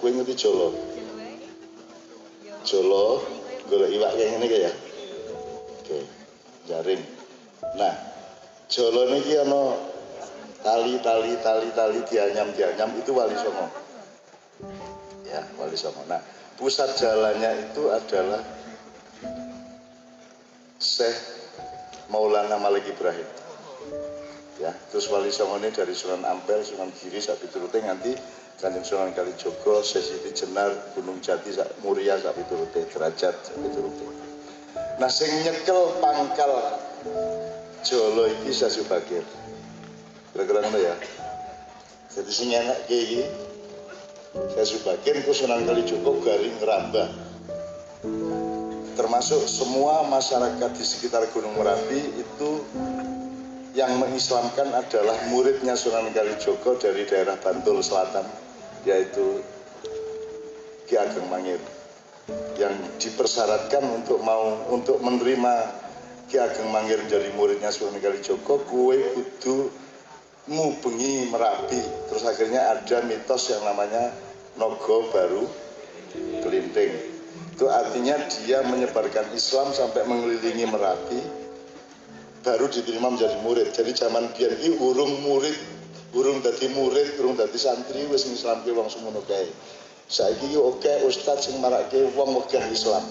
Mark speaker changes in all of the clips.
Speaker 1: Kowe ngerti jolo? Jolo golek iwak kayak ngene ya. Oke. Jaring. Nah, jolo niki ana tali dianyam itu Wali Songo. Ya, Wali Songo. Nah, pusat jalannya itu adalah Syekh Maulana Malik Ibrahim. Ya, terus Wali Songo ini dari Sunan Ampel, Sunan Giri, sak piturute nganti Kanjeng Sunan Kalijogo, Sesi Jenar, Gunung Jati, sak Muria, sak piturute, Derajat, sak piturute. Nah, sing nyekel pangkal jolo iki Syekh Subagir. Kira-kira ngono ya. Jadi sing enak iki Syekh Subagir ku Sunan Kalijogo garing ngerambah. Termasuk semua masyarakat di sekitar Gunung Merapi itu yang mengislamkan adalah muridnya Sunan Kalijogo dari daerah Bantul Selatan, yaitu Ki Ageng Mangir, yang dipersyaratkan untuk menerima Ki Ageng Mangir jadi muridnya Sunan Kalijogo, kowe kudu ngubengi Merapi. Terus akhirnya ada mitos yang namanya Nogo Baru Kelinting. Itu artinya dia menyebarkan Islam sampai mengelilingi Merapi, baru diterima menjadi murid. Jadi zaman biyen iki urung dadi santri wis ngislamke wong semono kae. Saiki yo oke ustaz sing marake wong wegah Islam.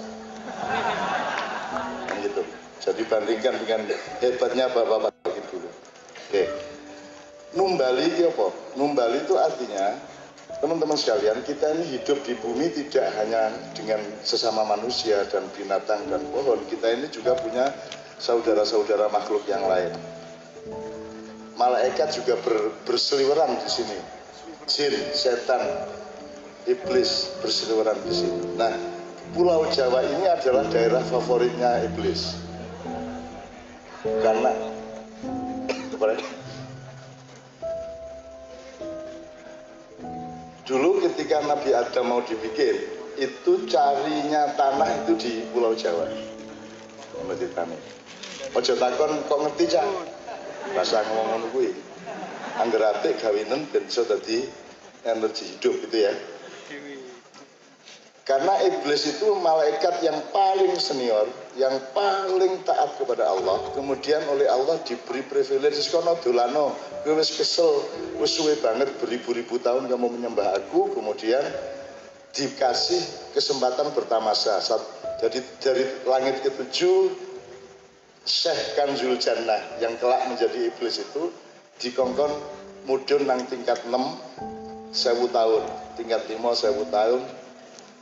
Speaker 1: Gitu. Jadi bandingkan dengan hebatnya bapak-bapak gitu dulu. Oke. Numbali itu apa? Numbali itu artinya teman-teman sekalian, kita ini hidup di bumi tidak hanya dengan sesama manusia dan binatang dan pohon. Kita ini juga punya saudara-saudara makhluk yang lain. Malaikat juga berseliweran di sini. Jin, setan, iblis berseliweran di sini. Nah, Pulau Jawa ini adalah daerah favoritnya iblis. Karena dulu ketika Nabi Adam mau dibikin, itu carinya tanah itu di Pulau Jawa. Ojo takon kok ngerti cak bahasa ngomong kuwi. Angger apik gawinen ben iso dadi energi hidup gitu ya. Karena iblis itu malaikat yang paling senior, yang paling taat kepada Allah. Kemudian oleh Allah diberi privilege kono dolano, kowe wis kesel, wis suwe banget beribu-ribu tahun kamu menyembah aku, kemudian dikasih kesempatan bertamasa. Jadi dari langit ketujuh, Syekh Kanzul Jannah yang kelak menjadi iblis itu dikongkon mudun nang tingkat 6 1000 tahun, tingkat 5 1000 tahun,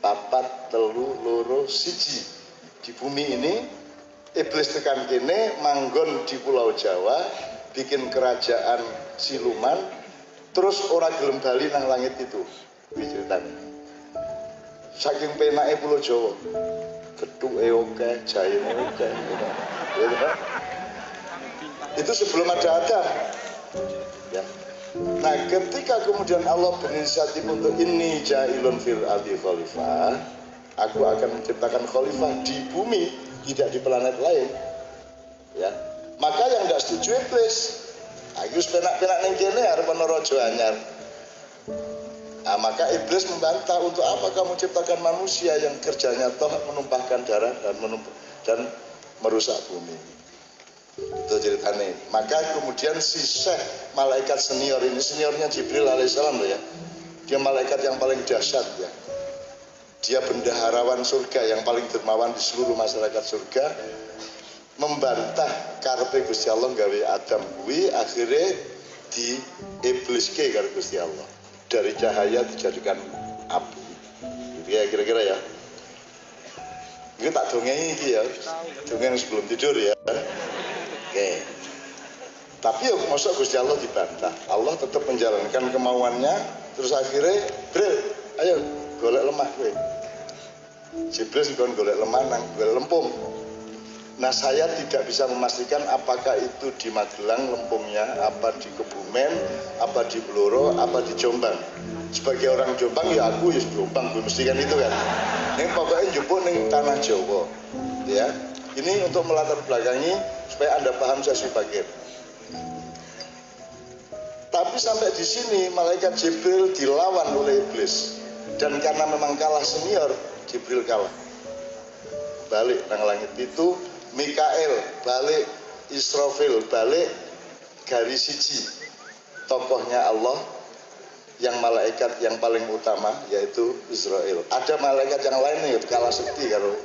Speaker 1: papat telu loro siji. Di bumi ini iblis tekan kene manggon di Pulau Jawa, bikin kerajaan siluman, terus ora gelem bali nang langit itu. Iki ceritane. Saking penake Pulau Jawa, getuke oke, jayene oke. Itu sebelum ada Adam. Ya. Nah, ketika kemudian Allah berinisiatif untuk ini ja'ilun fil ardi khalifah, aku akan menciptakan khalifah di bumi, tidak di planet lain. Ya. Maka yang tidak setuju iblis. Aku penak-penak ning kene arep ana raja anyar. Nah, maka iblis membantah, untuk apa kamu ciptakan manusia yang kerjanya toh menumpahkan darah dan merusak bumi. Itu ceritanya. Maka kemudian si Syekh malaikat senior ini, seniornya Jibril alaihissalam loh ya, dia malaikat yang paling dahsyat ya, dia bendaharawan surga yang paling dermawan di seluruh masyarakat surga, membantah karepe Gusti Allah gawe Adam kuwi, akhirnya di ibliske karo Gusti Allah, dari cahaya dijadikan api. Gitu ya kira-kira ya. Ini tak dongeng ini ya, dongeng sebelum tidur ya. Oke. Tapi ya masuk Gusti Allah dibantah. Allah tetap menjalankan kemauannya. Terus akhirnya, Bril, ayo golek lemah kowe. Jibril kon golek lemah nang golek lempung. Nah, saya tidak bisa memastikan apakah itu di Magelang lempungnya, apa di Kebumen, apa di Blora, apa di Jombang. Sebagai orang Jombang ya aku ya Jombang, gue mesti kan itu kan. Ini pokoknya jupuk ning tanah Jawa. Ya. Ini untuk melatar belakangi supaya Anda paham saya Subagir. Tapi sampai di sini malaikat Jibril dilawan oleh iblis. Dan karena memang kalah senior, Jibril kalah. Balik nang langit itu, Mikael balik, Israfil balik, garis siji tokohnya Allah yang malaikat yang paling utama yaitu Israel. Ada malaikat yang lain nih kalah sekti karo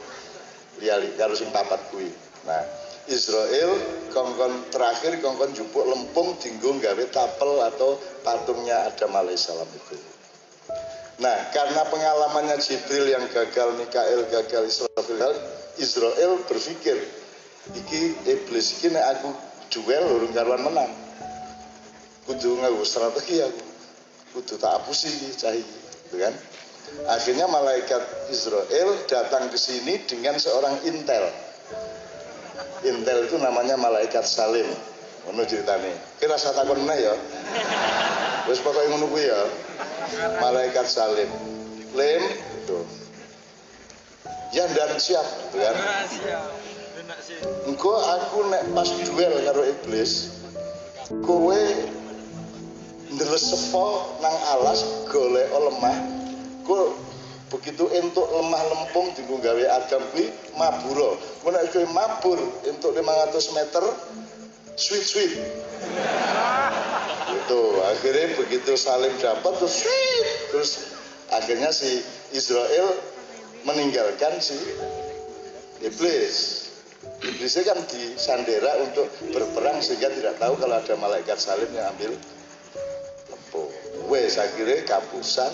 Speaker 1: liyali karo sing papat kuwi. Nah, Israel kongkon terakhir kongkon jupuk lempung dinggo gawe tapel atau patungnya Adam alaihissalam itu. Nah, karena pengalamannya Jibril yang gagal, Mikael gagal, Israel berpikir, iki iblis iki nek aku duel urung karuan menang. Kudu nganggo strategi aku. Kudu tak hapusi cah iki, gitu kan? Akhirnya malaikat Israel datang ke sini dengan seorang intel. Intel itu namanya malaikat Salim. Ngono ceritane. Kira rasa takon meneh ya. Wis pokoke ngono kuwi ya. Malaikat Salim. Lim itu. Ya dan siap, gitu kan? Siap. Engko aku nek pas duel karo iblis, kowe ndresepo nang alas golek lemah. Kowe begitu entuk lemah lempung dienggo gawe Adam kuwi mabura. Mun nek kowe mabur entuk 500 meter sweet. Itu akhirnya begitu Salim dapat terus akhirnya si Israel meninggalkan si iblis. Iblisnya kan disandera untuk berperang sehingga tidak tahu kalau ada malaikat Salim yang ambil lempung. Wes akhirnya kapusan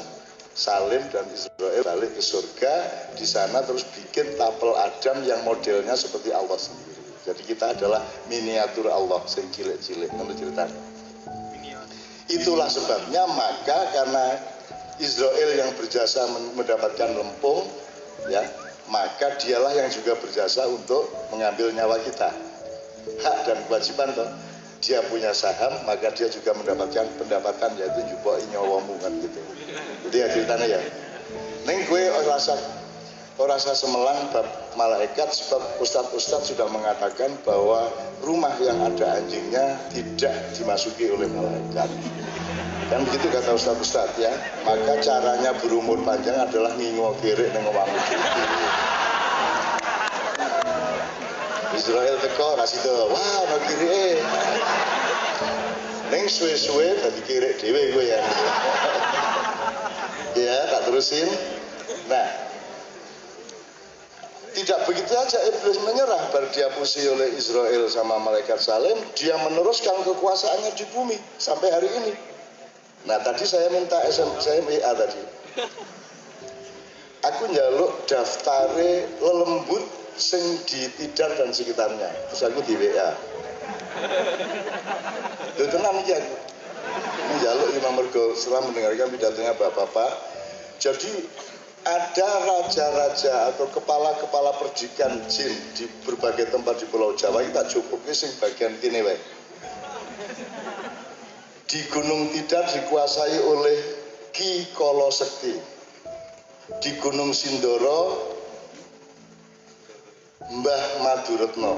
Speaker 1: Salim dan Israel balik ke surga. Di sana terus bikin tapel Adam yang modelnya seperti Allah sendiri. Jadi kita adalah miniatur Allah sing cilik-cilik menurut ceritanya. Itulah sebabnya maka karena Israel yang berjasa mendapatkan lempung, ya, maka dialah yang juga berjasa untuk mengambil nyawa kita. Hak dan kewajiban toh. Dia punya saham, maka dia juga mendapatkan pendapatan yaitu njupuk nyawamu kan gitu. Itu ya ceritanya ya. Ning kowe ora rasa semelang bab malaikat sebab ustadz sudah mengatakan bahwa rumah yang ada anjingnya tidak dimasuki oleh malaikat. Kan begitu kata ustadz ya. Maka caranya berumur panjang adalah ngingo kiri nang omahmu. Israel teko rasido, wah no kiri neng suwe-suwe tadi kiri dewe gue ya. Ya tak terusin. Nah, tidak begitu aja iblis menyerah baru dihapusi oleh Israel sama malaikat Salim. Dia meneruskan kekuasaannya di bumi sampai hari ini. Nah tadi saya minta saya WA tadi. Aku njaluk daftare lelembut sing di Tidar dan sekitarnya. Terus aku di WA. Itu tenang aja aku. Ini njaluk Imam Mergo setelah mendengarkan pidatonya Bapak-bapak. Jadi ada raja-raja atau kepala-kepala perdikan jin di berbagai tempat di Pulau Jawa kita cukup sing bagian kene wae. Di Gunung Tidar dikuasai oleh Ki Kolo Sekti. Di Gunung Sindoro Mbah Maduretno.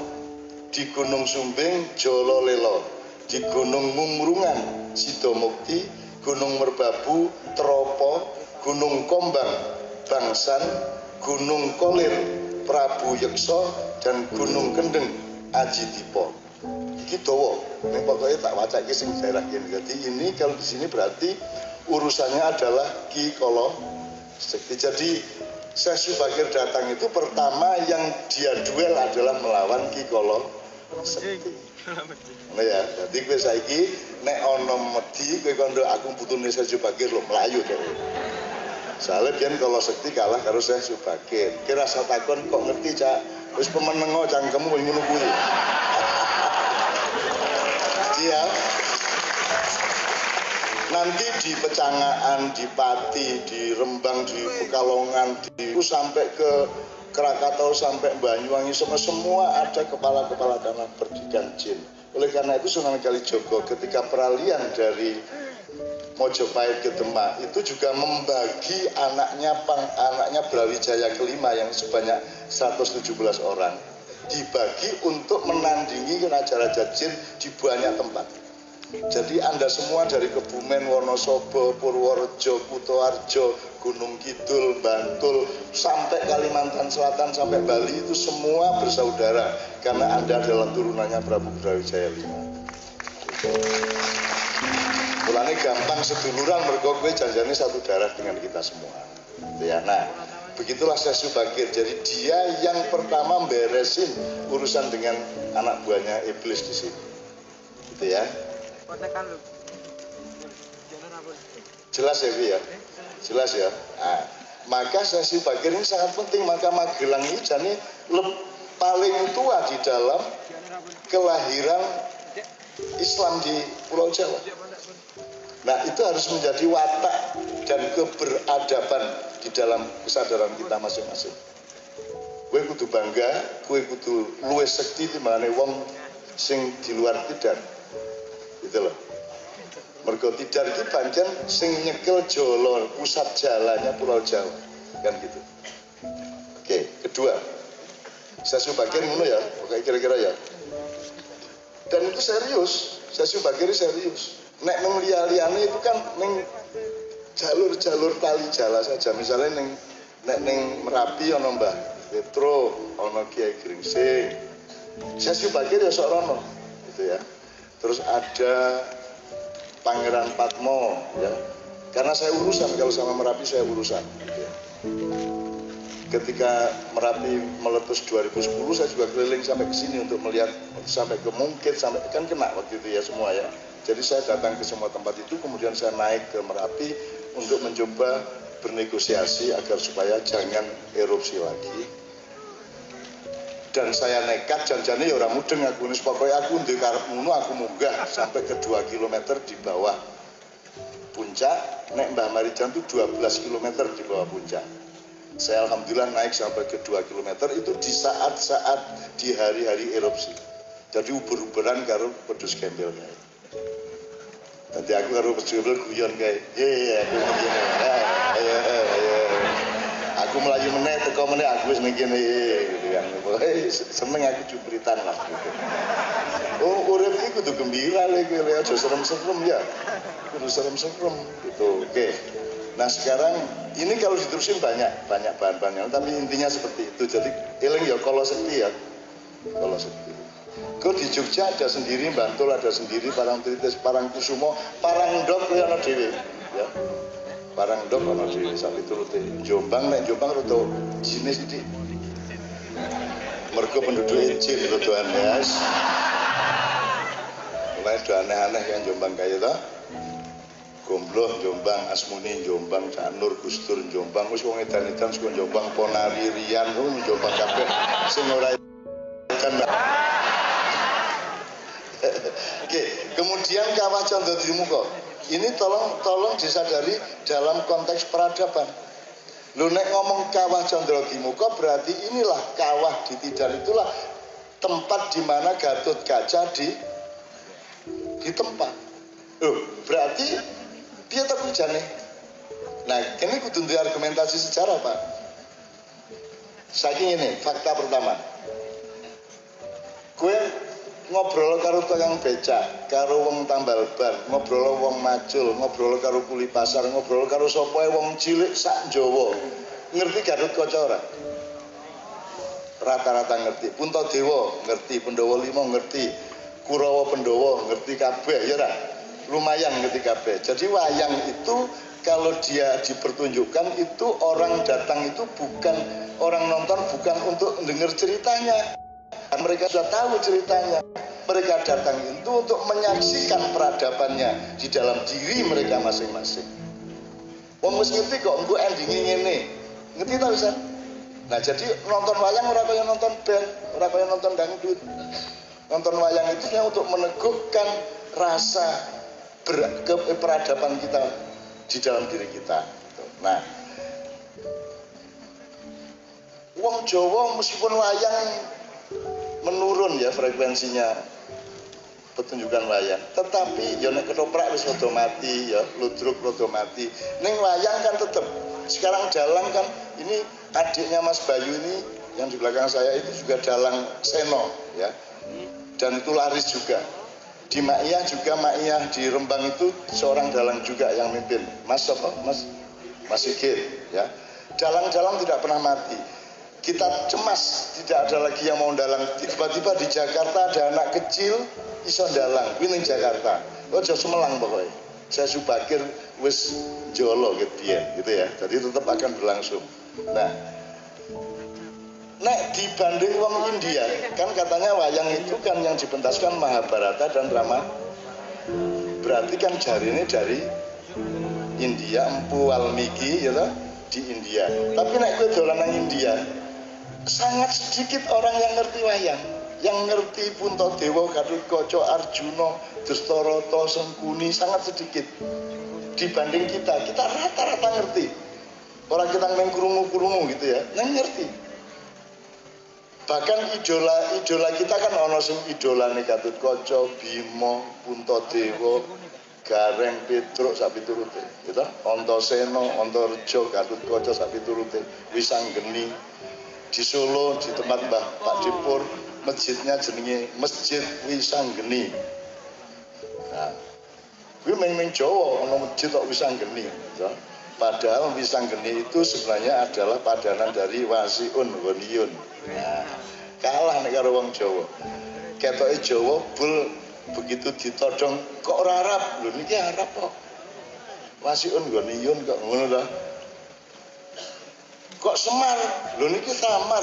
Speaker 1: Di Gunung Sumbing Jolo Lelo. Di Gunung Mumrungan Sidomukti. Gunung Merbabu Tropo. Gunung Kombang Bangsan, Gunung Kolir Prabu Yekso, dan Gunung Kendeng Aji Dipo. Iki dawa, ning pokoke tak waca iki sing daerah kene. Jadi ini kalau di sini berarti urusannya adalah Ki Kolo Sekti. Jadi Syekh Subakir datang itu pertama yang dia duel adalah melawan Ki Kolo Sekti. Nah ya, jadi kowe saiki nek ana medhi kowe kondo aku putune Syekh Subakir lho mlayu to. Soalnya biar kalau Sekti kalah karo Syekh Subakir. Kira rasa takon kok ngerti cak. Wis pemenengo cangkemmu ngono kuwi. Dia nanti di Pecangaan, di Pati, di Rembang, di Pekalongan, di sampai ke Krakatau sampai Banyuwangi semua ada kepala-kepala tanah perdikan jin. Oleh karena itu Sunan Kalijogo ketika peralihan dari Mojopahit ke Demak itu juga membagi anaknya Brawijaya kelima yang sebanyak 117 orang dibagi untuk menandingi raja-raja jin di banyak tempat. Jadi Anda semua dari Kebumen, Wonosobo, Purworejo, Kutoarjo, Gunung Kidul, Bantul, sampai Kalimantan Selatan, sampai Bali itu semua bersaudara karena Anda adalah turunannya Prabu Brawijaya V. Mulanya gampang seduluran, mergo kowe janjane satu darah dengan kita semua. Ya, nah, begitulah Syekh Subagir. Jadi dia yang pertama beresin urusan dengan anak buahnya iblis di sini. Gitu ya. Jelas ya, Bi ya? Jelas ya. Nah, maka Syekh Subagir ini sangat penting. Maka Magelang ini jadi paling tua di dalam kelahiran Islam di Pulau Jawa. Nah, itu harus menjadi watak dan keberadaban di dalam kesadaran kita masing-masing. Kowe kudu bangga, kowe kudu luwih sekti timbangane wong sing di luar Tidar. Gitu loh. Mergo Tidar iki pancen sing nyekel jolo pusat jalannya Pulau Jawa. Kan gitu. Oke, kedua. Syekh Subagir ngono ya, pokoknya kira-kira ya. Dan itu serius, Syekh Subagir serius. Nek neng liya-liyane itu kan neng jalur-jalur tali jala saja. Misalnya neng Merapi ana Mbah Petro, ana Kiai Gringsing. Syekh Subagir ya sok rono gitu ya. Terus ada Pangeran Patmo ya. Karena saya urusan, kalau sama Merapi saya urusan gitu ya. Ketika Merapi meletus 2010 saya juga keliling sampai ke sini untuk melihat sampai ke Mungkit, sampai kan kena waktu itu ya semua ya. Jadi saya datang ke semua tempat itu, kemudian saya naik ke Merapi untuk mencoba bernegosiasi agar supaya jangan erupsi lagi. Dan saya nekat janjane ya ora mudeng aku nis, pokoknya aku ndek karep ngono aku munggah sampai ke 2 km di bawah puncak. Nek Mbah Marijan itu 12 km di bawah puncak. Saya alhamdulillah naik sampai ke 2 km itu di saat-saat di hari-hari erupsi. Jadi ubur-uburan karo pedus gembel kae. Nanti aku karo pedus gembel guyon kae. Aku ngene. Aku melayu meneh teko meneh aku wis ning kene gitu kan. Seneng aku cupritan lah gitu. Oh, urip iki kudu gembira lek aja serem-serem ya. Kudu serem-serem gitu. Oke. Nah sekarang ini kalau diterusin banyak bahan-bahannya, tapi intinya seperti itu. Jadi eling ya kalau sekti ya, kalau sekti. Kau di Jogja ada sendiri, Bantul ada sendiri, Parangtritis, Parangkusumo, Parangdok ya ana dhewe, ya. Parangdok ana dhewe sampai turute. Jombang nek Jombang rada jenis iki. Mergo penduduknya jin rada aneh. Mulai do aneh-aneh yang Jombang kaya ta. Gombloh Jombang, Asmuni Jombang, Canur, Gustur Jombang, wis wong edan-edan saka Jombang, Ponari Rian ngono Jombang kabeh sing ora edan. Oke, kemudian Kawah Candra Dimuka. Ini tolong disadari dalam konteks peradaban. Lho nek ngomong Kawah Candra Dimuka berarti inilah kawah di Tidar, itulah tempat di mana Gatot Kaca ditempat. Loh, berarti dia tak nih. Nah, ini kudu duwe argumentasi sejarah, Pak. Saking ini, fakta pertama. Gue ngobrol karo tukang becak, karo wong tambal ban, ngobrol wong macul, ngobrol karo kuli pasar, ngobrol karo sapa wong cilik sak Jawa. Ngerti Gatot Kaca ora? Rata-rata ngerti. Puntadewa ngerti, Pandhawa 5 ngerti, Kurawa Pandhawa ngerti kabeh ya ora? Lumayan ngerti kabeh. Jadi wayang itu kalau dia dipertunjukkan itu orang datang itu bukan orang nonton, bukan untuk dengar ceritanya. Mereka sudah tahu ceritanya. Mereka datang itu untuk menyaksikan peradabannya di dalam diri mereka masing-masing. Wong wis ngerti kok engko endinge ngene. Ngerti ta wis? Nah, jadi nonton wayang ora kaya nonton band, ora kaya nonton dangdut. Nonton wayang itu ya untuk meneguhkan rasa peradaban kita di dalam diri kita. Nah, wong Jawa meskipun wayang menurun ya frekuensinya pertunjukan wayang, tetapi ya nek ketoprak wis rada mati ya, ludruk rada mati. Ning wayang kan tetep. Sekarang dalang kan ini adiknya Mas Bayu ini yang di belakang saya itu juga dalang Seno ya. Dan itu laris juga. Di Maiyah juga, Maiyah di Rembang itu seorang dalang juga yang mimpin. Mas apa? Mas Mas Sigit, ya. Dalang-dalang tidak pernah mati. Kita cemas, tidak ada lagi yang mau dalang. Tiba-tiba di Jakarta ada anak kecil iso dalang, kuwi ning Jakarta. Ojo Semelang pokoknya. Saya Subakir wis jolo gitu ya. Jadi tetap akan berlangsung. Nah, dibanding wong India, kan katanya wayang itu kan yang dipentaskan Mahabharata dan Rama. Berarti kan jarine dari India, Empu Walmiki ya di India. Tapi nek kowe dolan nang India, sangat sedikit orang yang ngerti wayang, yang ngerti Puntadewa, Gatotkaca, Arjuna, Dastarata, Sengkuni, sangat sedikit dibanding kita rata-rata ngerti. Orang kita main kurungu gitu ya, yang ngerti. Bahkan idola kita kan ono sing idolane Gatotkaca, Bima, Puntadewa, Gareng, Petruk sak piturute, gitu. Antasena, Antareja, Gatotkaca sak piturute, Wisanggeni. Di Solo di tempat Mbah Pak Dipur, masjidnya jenenge Masjid Wisanggeni. Nah, kuwi meng Jawa ono masjid kok Wisanggeni, gitu. Padahal Wisanggeni itu sebenarnya adalah padanan dari Wasiun Woniyun. Nah, kalah nek karo wong Jawa. Ketoke Jawa bul begitu ditodong kok ora Arab. Lho niki Arab kok. Wasiun Woniyun kok ngono ta. Kok Semar? Lho niki Samar,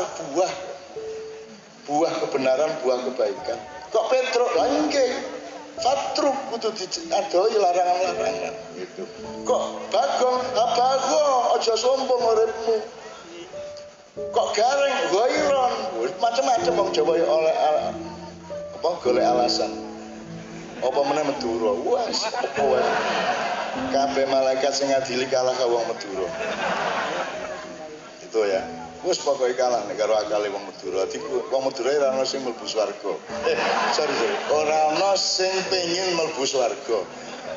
Speaker 1: buah kebenaran, buah kebaikan. Kok Petruk? Lah nggih. Fatruk kudu diadoi larangan-larangan gitu. Kok Bagong? Bagong aja sombong uripmu. Kok Gareng? Ghairon. Macam-macam wong Jawa oleh apa golek alasan. Apa meneh Madura? Wes apa wae. Kabeh malaikat sing ngadili kalah karo wong Madura. Itu ya. Wes pokoke kalah nek karo akale wong Madura. Wong Madura ora ono sing mlebu swarga. Sorry. Ora ono sing pengin mlebu swarga.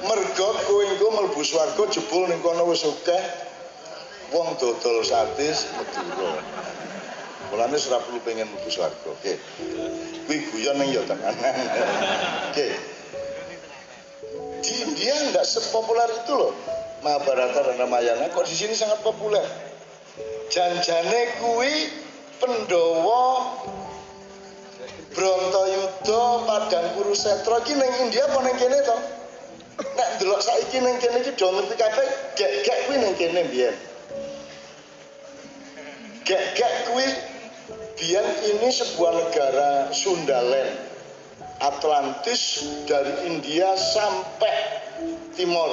Speaker 1: Mergo kowe engko mlebu swarga jebul ning kono wis akeh wong dodol sate Madura. Mulane ora perlu pengen mlebu swarga. Oke. Kuwi guyon ning ya tenan. Oke. Di India enggak sepopuler itu loh. Mahabharata dan Ramayana kok di sini sangat populer. Janjane kuwi Pandhawa, Bratayuda, Padang Kurusetra iki ning India apa ning kene to? Nek ndelok saiki ning kene iki do ngerti kabeh, gek-gek kuwi ning kene biyen. Gek-gek kuwi biyen ini sebuah negara Sundaland. Atlantis dari India sampai timur,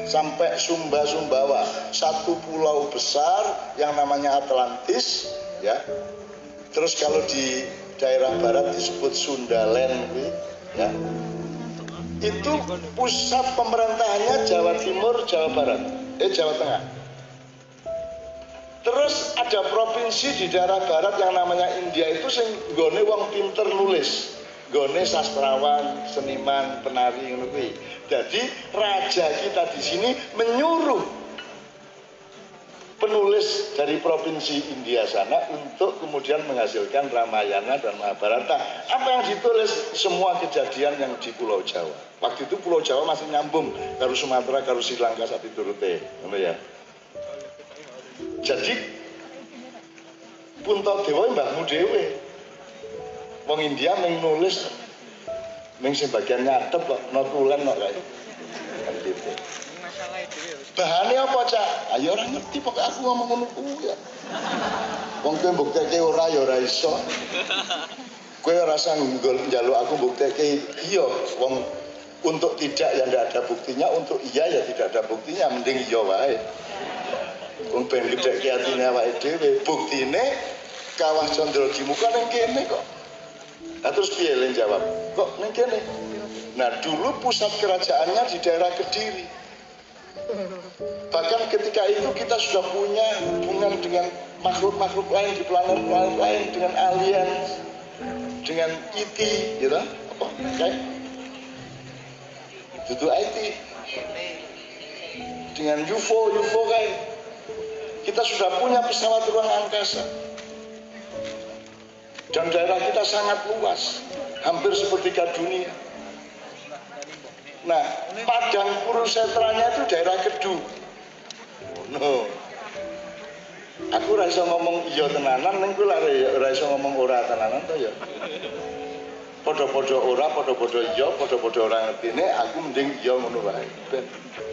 Speaker 1: sampai Sumba-Sumbawa, satu pulau besar yang namanya Atlantis, ya. Terus kalau di daerah barat disebut Sundaland, ya. Itu pusat pemerintahannya Jawa Timur, Jawa Barat, Jawa Tengah. Terus ada provinsi di daerah barat yang namanya India itu sing nggone wong pinter nulis. Gone sastrawan, seniman, penari ngono kuwi. Jadi raja kita di sini menyuruh penulis dari provinsi India sana untuk kemudian menghasilkan Ramayana dan Mahabharata. Apa yang ditulis? Semua kejadian yang di Pulau Jawa. Waktu itu Pulau Jawa masih nyambung karo Sumatera, karo Sri Lanka sapi turute, ngono ya. Jadi Puntadewa mbahmu dhewe. Wong India meng nulis meng sebagian ngadep kok notulen kok kae. Kan gitu. Bahane apa, Cak? Ayo ora ngerti pokoke aku ngomong ngono kuwi ya. Wong kowe mbukteke ora ya ora iso. Kowe ora usah njaluk aku mbukteke iya, wong untuk tidak ya ndak ada buktinya, untuk iya ya tidak ada buktinya, mending iya wae. Wong ben gedheke atine awake dhewe, buktine Kawah Chandragimuka ning kene kok. Nah, terus piye Len jawab? Kok ning kene? Nah, dulu pusat kerajaannya di daerah Kediri. Bahkan ketika itu kita sudah punya hubungan dengan makhluk-makhluk lain di planet-planet lain, dengan alien, dengan ET, gitu. Apa? Kayak itu ET. Dengan UFO kayak. Kita sudah punya pesawat ruang angkasa. Dan daerah kita sangat luas, hampir sepertiga dunia. Nah, Padang Kurusetranya itu daerah Kedu. No. Aku ora iso ngomong iya tenanan ning kuwi ora iso ngomong ora tenanan to ya. Padha-padha ora, padha-padha iya, padha-padha ora ngertine, aku mending iya ngono wae.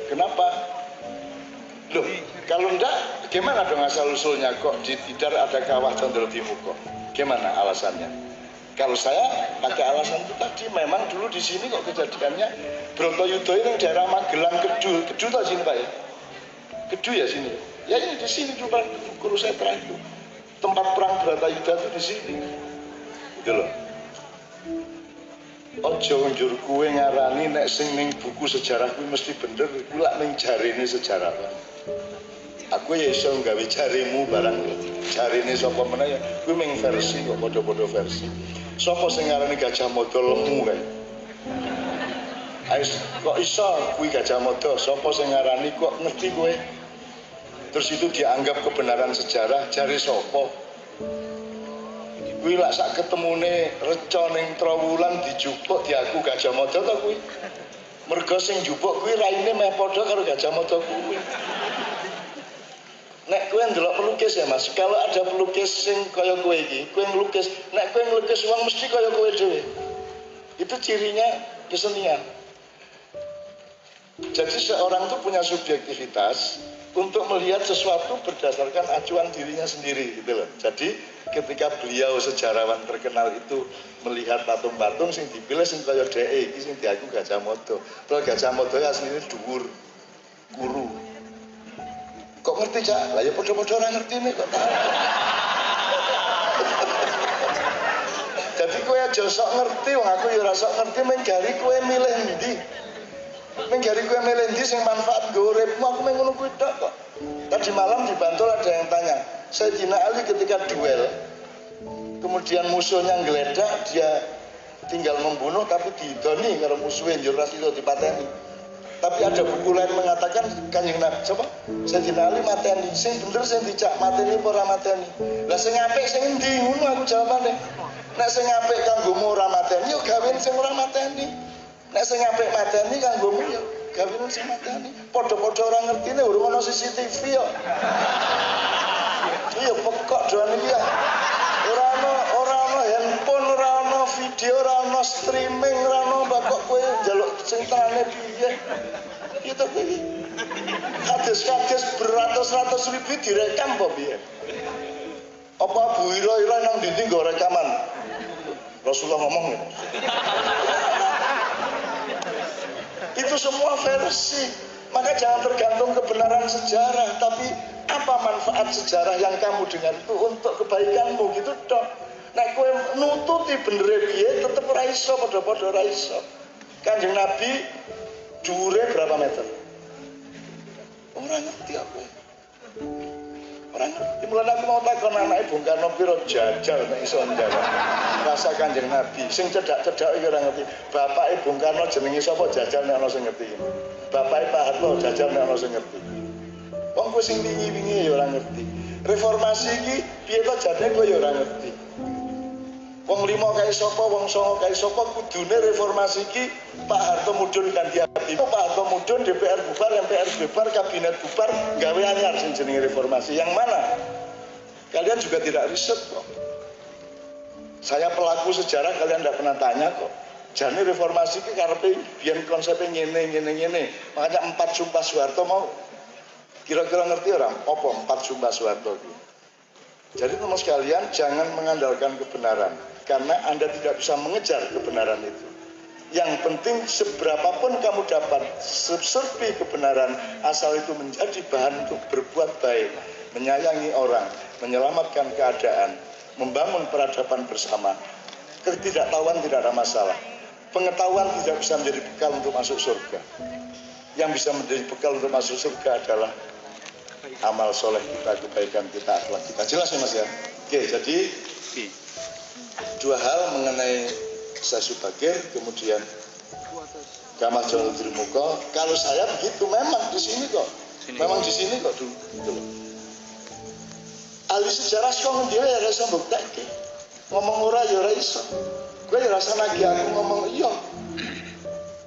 Speaker 1: Kenapa? Loh, kalau enggak gimana dong asal usulnya kok di Tidar ada kawah Condro Timuko? Gimana alasannya? Kalau saya pakai alasan itu tadi, memang dulu di sini kok kejadiannya Bratayuda ini daerah Magelang, Kedu tau sini Pak ya? Kedu ya sini. Ya ini di sini juga Kurusetra itu. Tempat perang Bratayuda itu di sini. Gitu loh. Ojo njur kuwe ngarani nek sing ning buku sejarah kuwi mesti bener, kuwi lak ning jarine sejarawan. Aku ya iso gawe jarimu barang jarine sapa meneh ya kuwi ming versi kok padha-padha versi. Sapa sing ngarani Gajah Mada lemu kae? Kok iso kuwi Gajah Mada, sapa sing ngarani kok ngerti kowe? Terus itu dianggap kebenaran sejarah, jare sapa? Kuwi lak sak ketemune reca ning Trowulan dijupuk diaku Gajah Mada to kuwi. Mergo sing njupuk kuwi raine meh padha karo Gajah Mada kuwi. Nek kowe ndelok pelukis ya Mas, kalau ada pelukis sing kaya kowe iki, kowe nglukis, nek kowe nglukis wong mesti kaya kowe dhewe. Itu cirinya kesenian. Jadi seorang itu punya subjektivitas untuk melihat sesuatu berdasarkan acuan dirinya sendiri gitu loh. Jadi ketika beliau sejarawan terkenal itu melihat patung-patung sing dipilih sing kaya dhek iki sing diaku Gajah Mada. Terus Gajah Mada asline dhuwur, kuru. Kok ngerti Cak? Lah ya padha-padha ora ngertine kok. Jadi kowe aja sok ngerti, wong aku ya ora sok ngerti, menggari kowe milih ndi. Menggari kowe milih ndi sing manfaat nggo uripmu, aku mung ngono kuwi tok kok. Tadi malam di Bantul ada yang tanya, Sayyidina Ali ketika duel, kemudian musuhnya nggeledak, dia tinggal membunuh tapi didoni karo musuhnya njur ras itu dipateni. Tapi ada buku lain mengatakan Kanjeng Nabi, coba Sayyidina Ali mateni, sing bener sing dicak mateni apa ora mateni. Lah sing apik sing endi ngono aku jawabane. Nek sing apik kanggomu ora mateni, yo gawein sing ora mateni. Nek sing apik mateni kanggomu yo gawein sing mateni. Padha-padha ora ngertine urung ana CCTV yo. Iya pekok doan iki ya. Ora ana handphone, ora ana video, ora ana streaming, ora ana kok kowe njaluk sing tane piye. Ya to iki. Hadis-hadis beratus-ratus ribu direkam apa piye? Apa Bu Ira nang ndi nggo rekaman? Rasulullah ngomong ya. Itu semua versi. Maka jangan tergantung kebenaran sejarah, tapi apa manfaat sejarah yang kamu dengar itu untuk kebaikanmu gitu dong. Nek kowe nututi benere piye tetep ora iso, padha-padha ora iso. Kanjeng Nabi dhuwure berapa meter? Ora ngerti aku. Ora ngerti. Mulane aku mau takon anake Bung Karno piro jajal nek iso njawab. Rasa Kanjeng Nabi sing cedak-cedak iki ora ngerti. Bapake Bung Karno jenenge sapa jajal nek ana sing ngerti. Bapake Pak Harto jajal nek ana sing ngerti. Wong kowe sing wingi-wingi ya ora ngerti. Reformasi iki piye to jane kowe ya ora ngerti. Wong 5 kae sapa, wong 9 kae sapa, kudune reformasi iki Pak Harto mudhun ganti abdi. Pak Harto mudhun, DPR bubar, MPR bubar, kabinet bubar, gawe anyar sing jenenge reformasi. Yang mana? Kalian juga tidak riset kok. Saya pelaku sejarah kalian tidak pernah tanya kok. Jane reformasi iki karepe biyen konsepe ngene. Makanya 4 Sumpah Soeharto mau kira-kira ngerti orang apa 4 Sumpah Soeharto itu. Jadi teman sekalian jangan mengandalkan kebenaran karena Anda tidak bisa mengejar kebenaran itu. Yang penting seberapapun kamu dapat serpi kebenaran asal itu menjadi bahan untuk berbuat baik, menyayangi orang, menyelamatkan keadaan, membangun peradaban bersama. Ketidaktahuan tidak ada masalah. Pengetahuan tidak bisa menjadi bekal untuk masuk surga. Yang bisa menjadi bekal untuk masuk surga adalah amal soleh kita, kebaikan kita, akhlak kita. Jelas ya Mas ya? Oke, jadi 2 hal mengenai Syekh Subagir, kemudian Kawah Condro Timuko. Kalau saya begitu, memang di sini kok. Memang di sini kok dulu. Gitu loh. Ahli sejarah kok ngendi ya rasa mbuktekke. Ngomong ora ya ora iso. Gue ya rasa nagih aku ngomong iya.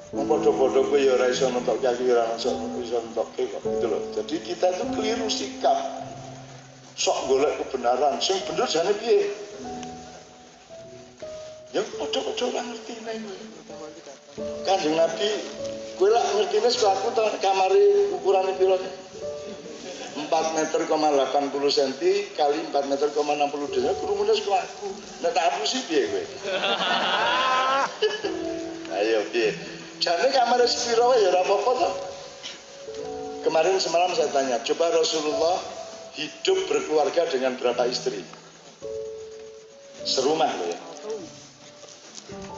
Speaker 1: Podo-podo kowe ya ora iso nentokke aku ya ora iso nentokke kok gitu loh. Jadi kita itu keliru sikap. Sok golek kebenaran, sing bener jane piye? Ya podo-podo ora ngerti nek kowe. Kanjeng Nabi kowe lak ngertine saka aku to kamare ukurane piro? 4 meter, 80 cm kali 4 meter, 60 cm kerumune saka aku. Nek tak apusi piye kowe? Ayo piye? Jane kamar sepiro ya ora apa-apa toh. Kemarin semalam saya tanya, coba Rasulullah hidup berkeluarga dengan berapa istri? Serumah loh ya.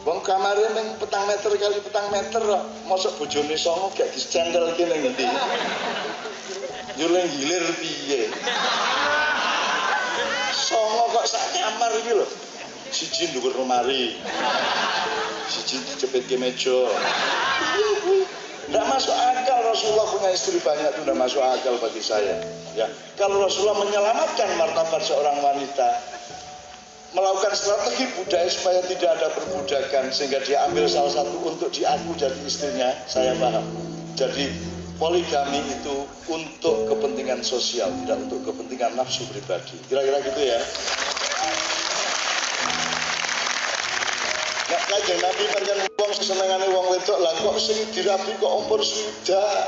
Speaker 1: Wong kamare ning 4 meter kali 4 meter kok mosok bojone songo gak dicendel kene ngendi. Nyuleng gilir piye? Songo kok sak kamar iki lho. Siji ndukur lemari. Siji dijepit ke meja. Tidak masuk akal Rasulullah punya istri banyak, itu tidak masuk akal bagi saya. Ya, kalau Rasulullah menyelamatkan martabat seorang wanita, melakukan strategi budaya supaya tidak ada perbudakan, sehingga dia ambil salah satu untuk diaku jadi istrinya, saya paham. Jadi poligami itu untuk kepentingan sosial, tidak untuk kepentingan nafsu pribadi. Kira-kira gitu ya. Nek Kanjeng Nabi pancen wong senengane wong wedok lah kok sing dirabi kok umur swidak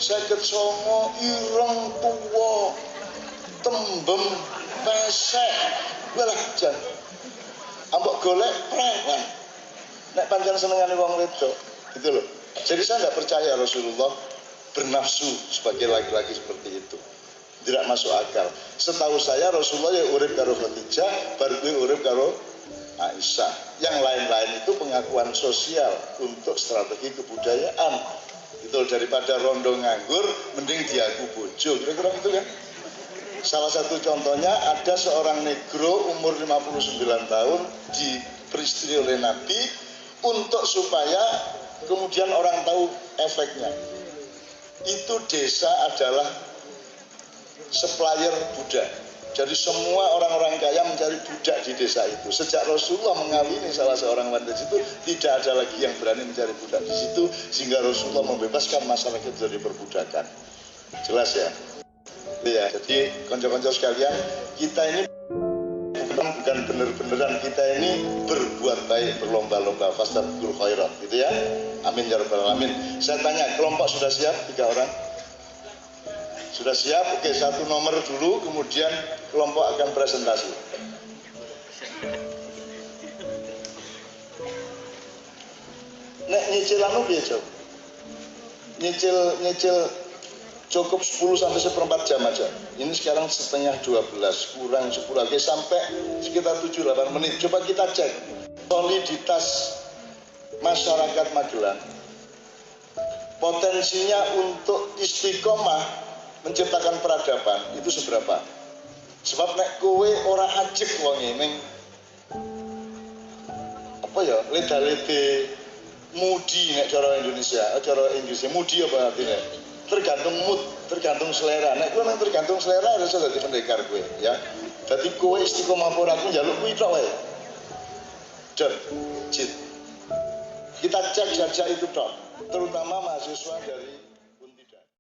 Speaker 1: 59 ireng tuwa tembem pesek walah jan ambek golek preman nek pancen senengane wong wedok gitu loh. Jadi saya tidak percaya Rasulullah bernafsu sebagai laki-laki seperti itu, tidak masuk akal. Setahu saya Rasulullah ya urip karo Khadijah baru kuwi urip karo Aisyah. Yang lain-lain itu pengakuan sosial untuk strategi kebudayaan. Itu daripada rondo nganggur, mending diaku bojo. Kira-kira itu kan. Salah satu contohnya ada seorang negro umur 59 tahun diperistri oleh Nabi untuk supaya kemudian orang tahu efeknya. Itu desa adalah supplier budak. Jadi semua orang-orang kaya mencari budak di desa itu. Sejak Rasulullah mengawini salah seorang wanita itu, tidak ada lagi yang berani mencari budak di situ, sehingga Rasulullah membebaskan masyarakat dari perbudakan. Jelas ya? Ya, jadi konco-konco sekalian, kita ini bukan bener-beneran, kita ini berbuat baik, berlomba-lomba, fastabiqul khairat, gitu ya. Amin ya rabbal alamin. Saya tanya, kelompok sudah siap 3 orang? Sudah siap? Oke, 1 nomor dulu, kemudian kelompok akan presentasi. Nek nyicil anu piye, Cok? Nyicil cukup 10 sampai 1/4 jam aja. Ini sekarang setengah 12, kurang 10 lagi sampai sekitar 7-8 menit. Coba kita cek soliditas masyarakat Magelang. Potensinya untuk istiqomah menciptakan peradaban itu seberapa? Sebab nek kowe ora ajek wonge ning apa ya leda-lede mudi nek cara Indonesia, cara Inggrisnya mudi apa artinya? Tergantung mood, tergantung selera. Nek kowe nang tergantung selera harus dadi pendekar kowe ya. Dadi kowe istiqomah ora aku njaluk kuwi tok wae. Dan kita cek saja itu tok, terutama mahasiswa dari